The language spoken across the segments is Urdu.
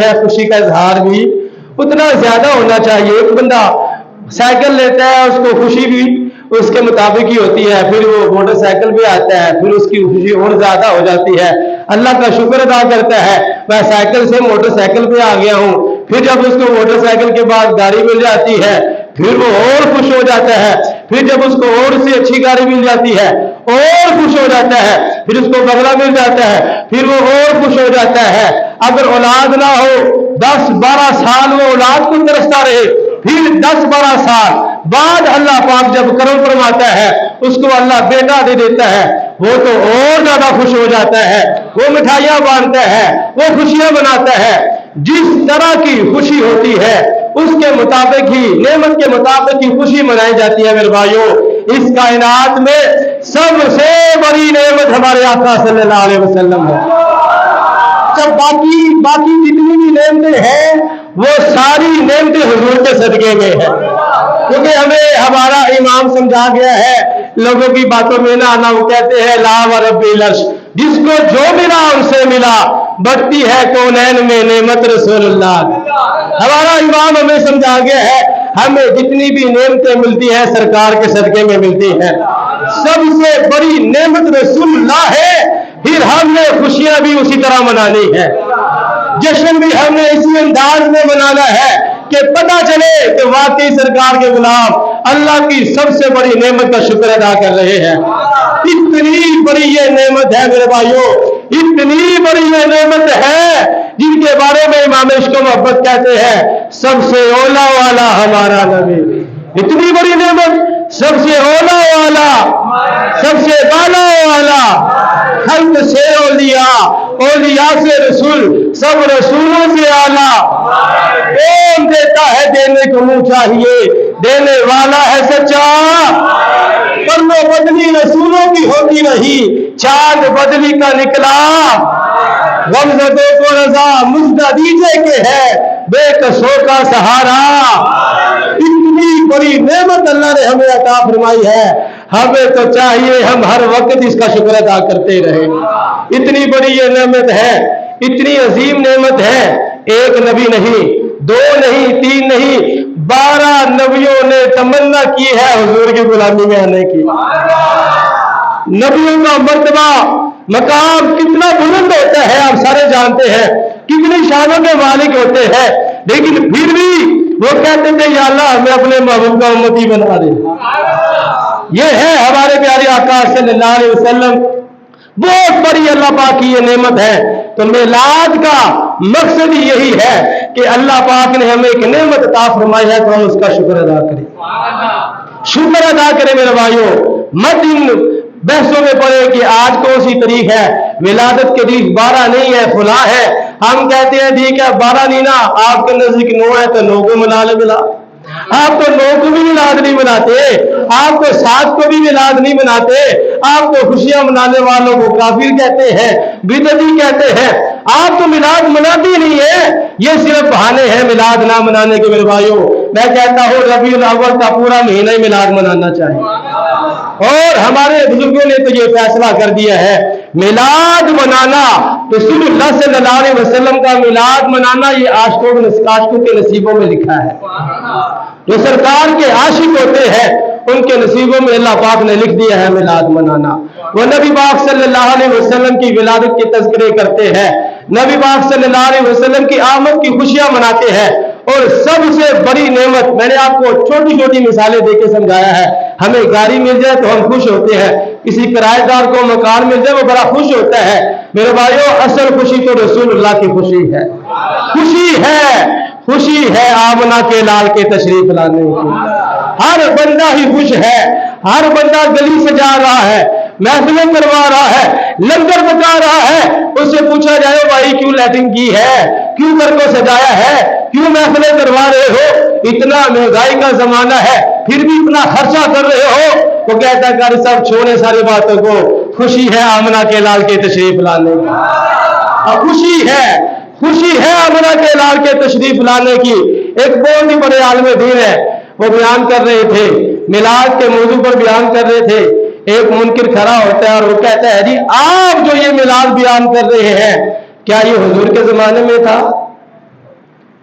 ہے خوشی کا اظہار بھی اتنا زیادہ ہونا چاہیے. ایک بندہ سائیکل لیتا ہے اس کو خوشی بھی اس کے مطابق ہی ہوتی ہے, پھر وہ موٹر سائیکل پہ آتا ہے پھر اس کی خوشی اور زیادہ ہو جاتی ہے, اللہ کا شکر ادا کرتا ہے میں سائیکل سے موٹر سائیکل پہ آ گیا ہوں. پھر جب اس کو موٹر سائیکل کے بعد گاڑی مل جاتی ہے پھر وہ اور خوش ہو جاتا ہے. پھر جب اس کو اور سے اچھی گاڑی مل جاتی ہے اور خوش ہو جاتا ہے. پھر اس کو بنگلہ مل جاتا ہے پھر وہ اور خوش ہو جاتا ہے. اگر اولاد نہ ہو 10-12 سال وہ اولاد کو ترستا رہے, پھر 10-12 سال بعد اللہ پاک جب کرم فرماتا ہے اس کو اللہ بیٹا دے دیتا ہے, وہ تو اور زیادہ خوش ہو جاتا ہے. وہ مٹھائیاں بانٹتا ہے, وہ خوشیاں مناتا ہے. جس طرح کی خوشی ہوتی ہے اس کے مطابق ہی نعمت کے مطابق ہی خوشی منائی جاتی ہے. میرے بھائیوں, اس کائنات میں سب سے بڑی نعمت ہمارے آقا صلی اللہ علیہ وسلم ہے. جب باقی جتنی بھی نعمتیں ہیں وہ ساری نعمتیں حضور کے صدقے میں ہیں, کیونکہ ہمیں ہمارا امام سمجھا گیا ہے لوگوں کی باتوں میں نہ آنا. وہ کہتے ہیں لا ورب العرش, جس کو جو ملا ان سے ملا, بڑھتی ہے کونین میں نعمت رسول اللہ. ہمارا امام ہمیں سمجھا گیا ہے ہمیں جتنی بھی نعمتیں ملتی ہیں سرکار کے صدقے میں ملتی ہیں. سب سے بڑی نعمت رسول اللہ ہے. پھر ہم نے خوشیاں بھی اسی طرح منانی ہے, جشن بھی ہم نے اسی انداز میں منانا ہے کہ پتہ چلے کہ واقعی سرکار کے غلام اللہ کی سب سے بڑی نعمت کا شکر ادا کر رہے ہیں. اتنی بڑی یہ نعمت ہے میرے بھائیوں, اتنی بڑی یہ نعمت ہے جن کے بارے میں امام عشق و محبت کہتے ہیں سب سے اولا والا ہمارا نبی. اتنی بڑی نعمت, سب سے اولا والا, سب سے بالا والا, خلق سے اولیاء, اولیاء سے رسول, سب رسولوں سے اعلیٰ. کون دیتا ہے دینے کو منہ چاہیے, دینے والا ہے سچا. پرلو بدلی رسولوں کی ہوتی نہیں, چاند بدلی کا نکلا. غمزدوں کو رضا مجدہ دیجے کے ہے بے کسوں کا سہارا. اتنی بڑی نعمت اللہ نے ہمیں عطا فرمائی ہے, ہمیں تو چاہیے ہم ہر وقت اس کا شکر ادا کرتے رہیں. اتنی بڑی یہ نعمت ہے, اتنی عظیم نعمت ہے. ایک نبی نہیں, 2 نہیں, 3 نہیں, 12 نبیوں نے تمنا کی ہے حضور کی غلامی میں آنے کی. نبیوں کا مرتبہ مقام کتنا بلند ہوتا ہے آپ سارے جانتے ہیں, کتنی شانوں کے مالک ہوتے ہیں, لیکن پھر بھی وہ کہتے تھے یا اللہ ہمیں اپنے محبوب کا امتی بنا دے. یہ ہے ہمارے پیارے آقا صلی اللہ علیہ وسلم. بہت بڑی اللہ پاک کی یہ نعمت ہے. تو میلاد کا مقصد ہی یہی ہے کہ اللہ پاک نے ہمیں ایک نعمت عطا فرمائی ہے تو ہم اس کا شکر ادا کریں. شکر ادا کریں میرے بھائیوں. مت ان بحثوں میں پڑے کہ آج کون سی تاریخ ہے, ولادت کی تاریخ 12 نہیں ہے فلاں ہے. ہم کہتے ہیں ٹھیک ہے 12 نہیں نا, آپ کے نزدیک 9 ہے تو 9 کو منا لے. ملا آپ تو 9 کو بھی میلاد نہیں مناتے, آپ کو 7 کو بھی میلاد نہیں مناتے, آپ کو خوشیاں منانے والوں کو کافر کہتے ہیں, بدعتی کہتے ہیں. آپ تو میلاد مناتے نہیں ہیں, یہ صرف بہانے ہیں میلاد نہ منانے کے. میرے بھائیوں میں کہتا ہوں ربیع الاول کا پورا مہینہ ہی میلاد منانا چاہیے. اور ہمارے بزرگوں نے تو یہ فیصلہ کر دیا ہے میلاد منانا, رسول اللہ صلی اللہ علیہ وسلم کا میلاد منانا یہ عاشقوں کے نصیبوں میں لکھا ہے. جو سرکار کے عاشق ہوتے ہیں ان کے نصیبوں میں اللہ پاک نے لکھ دیا ہے میلاد منانا. وہ نبی پاک صلی اللہ علیہ وسلم کی ولادت کے تذکرے کرتے ہیں, نبی پاک صلی اللہ علیہ وسلم کی آمد کی خوشیاں مناتے ہیں. اور سب سے بڑی نعمت میں نے آپ کو چھوٹی چھوٹی مثالیں دے کے سمجھایا ہے. ہمیں گاڑی مل جائے تو ہم خوش ہوتے ہیں, کسی کرایہ دار کو مکان مل جائے وہ بڑا خوش ہوتا ہے. میرے بھائیوں اصل خوشی تو رسول اللہ کی خوشی ہے. خوشی ہے آمنہ کے لال کے تشریف لانے کی. ہر بندہ ہی خوش ہے, ہر بندہ گلی سجا رہا ہے, محفلیں کروا رہا ہے, لنگر پکا رہا ہے. اس سے پوچھا جائے بھائی کیوں لیٹنگ کی ہے, کیوں گھر کو سجایا ہے, کیوں محفلیں کروا رہے ہو, اتنا مہنگائی کا زمانہ ہے پھر بھی اتنا خرچہ کر رہے ہو. وہ کہتا ہے قاری صاحب چھوڑے ساری باتوں کو, خوشی ہے آمنہ کے لال کے تشریف لانے کی. خوشی ہے آمنہ کے لال کے تشریف لانے کی. ایک بہت ہی بڑے عالم دین ہے, وہ بیان کر رہے تھے, میلاد کے موضوع پر بیان کر رہے تھے. ایک منکر کھڑا ہوتا ہے اور وہ کہتا ہے جی آپ جو یہ میلاد بیان کر رہے ہیں کیا یہ حضور کے زمانے میں تھا؟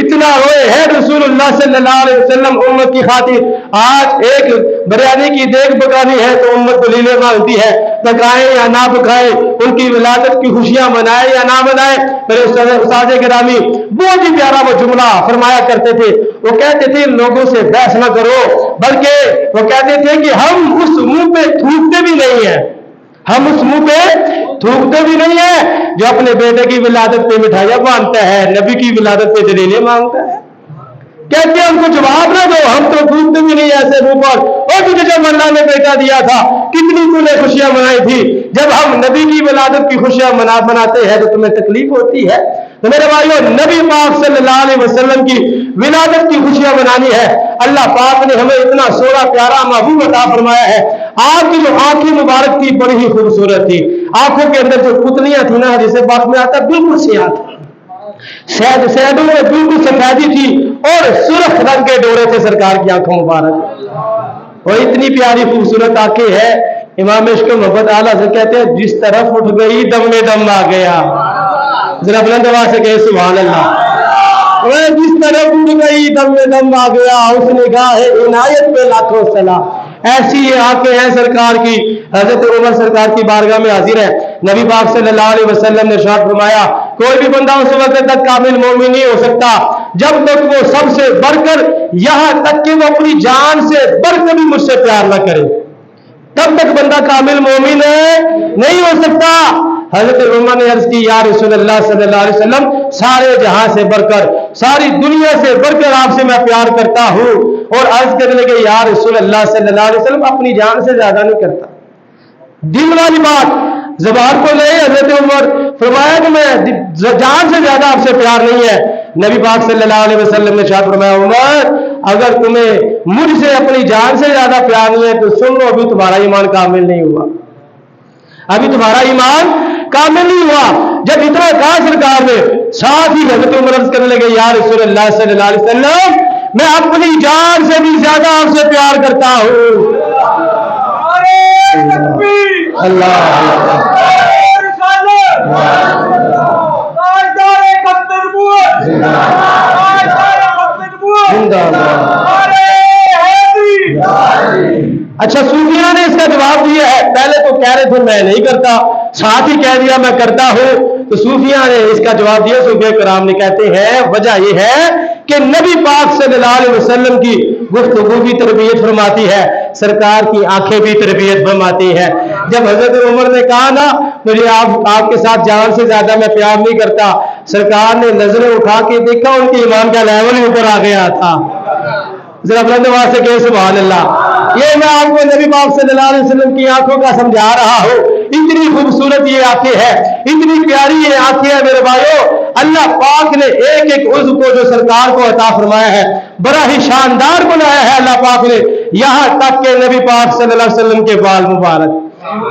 اتنا روئے ہیں رسولullah صلی اللہ علیہ وسلم امت کی خاطر. آج ایک بریانی کی دیگ پکانی ہے تو امت دلیلیں مانگتی ہے, پکائیں یا نہ پکائیں, ان کی ولادت کی خوشیاں منائیں یا نہ منائیں. میرے استاد گرامی بہت ہی پیارا وہ جملہ فرمایا کرتے تھے. وہ کہتے تھے لوگوں سے بحث نہ کرو, بلکہ وہ کہتے تھے کہ ہم اس منہ پہ تھوکتے بھی نہیں ہیں, ہم اس منہ پہ تھوکتے بھی نہیں ہیں جو اپنے بیٹے کی ولادت پہ مٹھائیاں مانگتا ہے, نبی کی ولادت پہ دلیلیں مانگتا ہے. کہتے ہیں ان کو جواب نہ دو, ہم تو تھوکتے بھی نہیں ایسے منہ پر. اور تجھے جب اللہ نے بیٹا دیا تھا کتنی تو نے خوشیاں منائی تھی, جب ہم نبی کی ولادت کی خوشیاں مناتے ہیں تو تمہیں تکلیف ہوتی ہے. تو میرے بھائیو نبی پاک صلی اللہ علیہ وسلم کی ولادت کی خوشیاں منانی ہے. اللہ پاک نے ہمیں اتنا سونا پیارا محبوب عطا فرمایا ہے. آپ کی جو آنکھیں مبارک تھی بڑی ہی خوبصورت تھی, آنکھوں کے اندر جو پتلیاں تھی نا جسے پاک میں آتا بالکل سیاہ تھی, شہدوں میں بالکل سفیدی تھی اور سرخ رنگ کے ڈورے تھے سرکار کی آنکھوں مبارک. اور اتنی پیاری خوبصورت آنکھیں ہے. امام عشق و محبت اعلیٰ سے کہتے ہیں جس طرف اٹھ گئی دم میں دم آ گیا. ذرا بلند آواز سے کہے سبحان اللہ. جس طرف اٹھ گئی دم میں دم آ گیا, اس نگاہ عنایت پہ لاکھوں سلام. ایسی یہ آنکھیں ہیں سرکار کی. حضرت عمر سرکار کی بارگاہ میں حاضر ہے. نبی پاک صلی اللہ علیہ وسلم نے ارشاد فرمایا کوئی بھی بندہ اس وقت تک کامل مومن نہیں ہو سکتا جب تک وہ سب سے بڑھ کر, یہاں تک کہ وہ اپنی جان سے بڑھ کر بھی مجھ سے پیار نہ کرے, تب تک بندہ کامل مومن نہیں ہو سکتا. حضرت عمر نے عرض کی یا رسول اللہ صلی اللہ علیہ وسلم سارے جہاں سے بڑھ کر, ساری دنیا سے بڑھ کر آپ سے میں پیار کرتا ہوں. اور عرض کرنے لگے یا رسول اللہ صلی اللہ علیہ وسلم اپنی جان سے زیادہ نہیں کرتا. دل والی بات زبان کو لے. حضرت عمر فرمایا کہ میں جان سے زیادہ آپ سے پیار نہیں ہے. نبی پاک صلی اللہ علیہ وسلم نے ارشاد فرمایا عمر اگر تمہیں مجھ سے اپنی جان سے زیادہ پیار نہیں ہے تو سن لو ابھی تمہارا ایمان کامل نہیں ہوا, ابھی تمہارا ایمان کامل نہیں ہوا. جب اتنا کہا سرکار نے, ساتھ ہی حضرت عمر عرض کرنے لگے یا رسول اللہ صلی اللہ علیہ وسلم میں اپنی جان سے بھی زیادہ آپ سے پیار کرتا ہوں. اللہ اچھا صوفیاء نے اس کا جواب دیا ہے. پہلے تو کہہ رہے تھے میں نہیں کرتا, ساتھ ہی کہہ دیا میں کرتا ہوں. تو صوفیاء نے اس کا جواب دیا. صوفیاء کرام نے کہتے ہیں وجہ یہ ہے کہ نبی پاک صلی اللہ علیہ وسلم کی گفتگو بھی تربیت فرماتی ہے, سرکار کی آنکھیں بھی تربیت فرماتی ہے. جب حضرت عمر نے کہا نا مجھے آپ کے ساتھ جان سے زیادہ میں پیار نہیں کرتا, سرکار نے نظریں اٹھا کے دیکھا ان کے ایمان کا لیول اوپر آ گیا تھا. ذرا بلند آواز سے کہے سبحان اللہ. یہ میں آپ کو نبی پاک صلی اللہ علیہ وسلم کی آنکھوں کا سمجھا رہا ہوں. اتنی خوبصورت یہ آنکھیں ہیں, اتنی پیاری یہ آنکھیں ہیں میرے بھائیو. اللہ پاک نے ایک ایک عضو کو جو سرکار کو عطا فرمایا ہے بڑا ہی شاندار بنایا ہے اللہ پاک نے. یہاں تک کہ نبی پاک صلی اللہ علیہ وسلم کے بال مبارک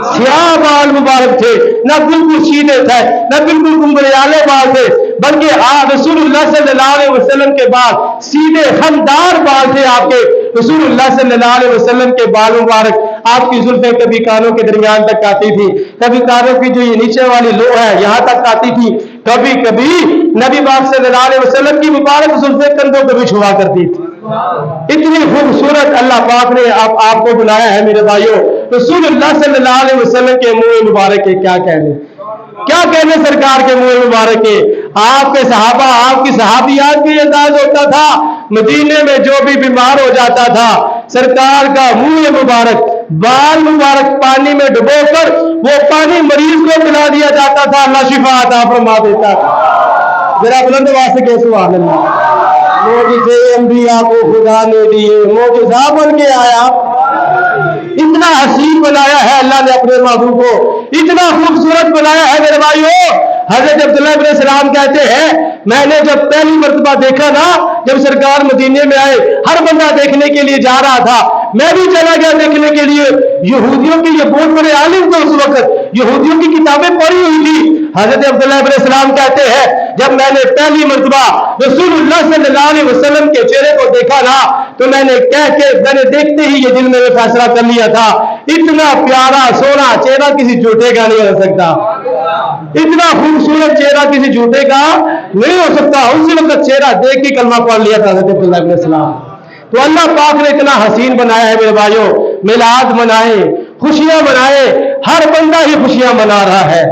سیاہ بال مبارک تھے, نہ بالکل سیدھے تھے, نہ بالکل گنبریالے بال تھے, بلکہ رسول اللہ صلی اللہ علیہ وسلم کے بال سیدھے خندار بال تھے. آپ کے رسول اللہ صلی اللہ علیہ وسلم کے بال مبارک, آپ کی زلفیں کبھی کانوں کے درمیان تک آتی تھی, کبھی کانوں کی جو یہ نیچے والی لو ہے یہاں تک آتی تھی, کبھی کبھی نبی پاک صلی اللہ علیہ وسلم کی مبارک زلفیں کندھوں کو بھی چھوا کرتی تھی. اتنی خوبصورت اللہ پاک نے آپ کو بنایا ہے میرے بھائیوں. رسول اللہ صلی اللہ علیہ وسلم کے منہ مبارک کے کیا کہنے سرکار کے منہ مبارک کے. آپ کے صحابہ, آپ کی صحابیات بھی انداز ہوتا تھا, مدینے میں جو بھی بیمار ہو جاتا تھا سرکار کا منہ مبارک بال مبارک پانی میں ڈبو کر وہ پانی مریض کو پلا دیا جاتا تھا, اللہ شفا عطا فرما دیتا تھا. ذرا بلند آواز سے کہے سبحان اللہ. معجزے انبیاء کو خدا نے دیے, معجزہ بن کے آیا. اتنا حسین بنایا ہے اللہ نے اپنے محبوب کو, اتنا خوبصورت بنایا ہے میرے بھائیو. حضرت عبداللہ ابن سلام کہتے ہیں میں نے جب پہلی مرتبہ دیکھا نا, جب سرکار مدینے میں آئے ہر بندہ دیکھنے کے لیے جا رہا تھا, میں بھی چلا گیا دیکھنے کے لیے. یہودیوں کے یہ بہت بڑے عالم تھے اس وقت, یہودیوں کی کتابیں پڑھی ہوئی تھی. حضرت عبداللہ ابن سلام کہتے ہیں جب میں نے پہلی مرتبہ رسول اللہ صلی اللہ علیہ وسلم کے چہرے کو دیکھا نا تو میں نے دیکھتے ہی یہ دل میں فیصلہ کر لیا تھا، اتنا پیارا سونا چہرہ کسی جھوٹے کا نہیں ہو سکتا، اتنا خوبصورت چہرہ کسی جھوٹے کا نہیں ہو سکتا۔ اسی وقت چہرہ دیکھ کے کلمہ پڑھ لیا تھا حضرت عبداللہ ابن سلام۔ تو اللہ پاک نے اتنا حسین بنایا ہے میرے بھائیوں، میلاد منائے، خوشیاں منائے، ہر بندہ ہی خوشیاں منا رہا ہے۔